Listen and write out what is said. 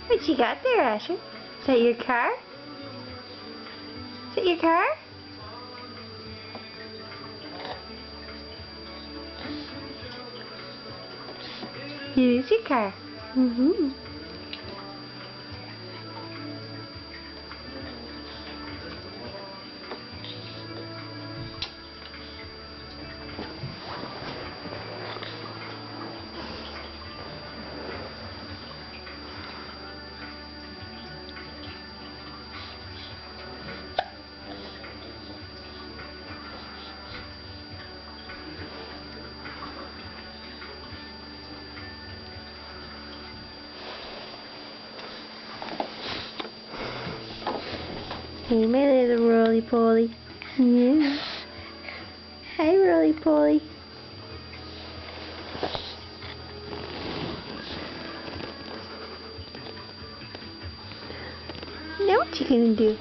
What you got there, Asher? Is that your car? Is that your car? It is your car. Mm-hmm. Hey, my little roly-poly. Yeah. Hi, roly-poly. Now what you gonna do?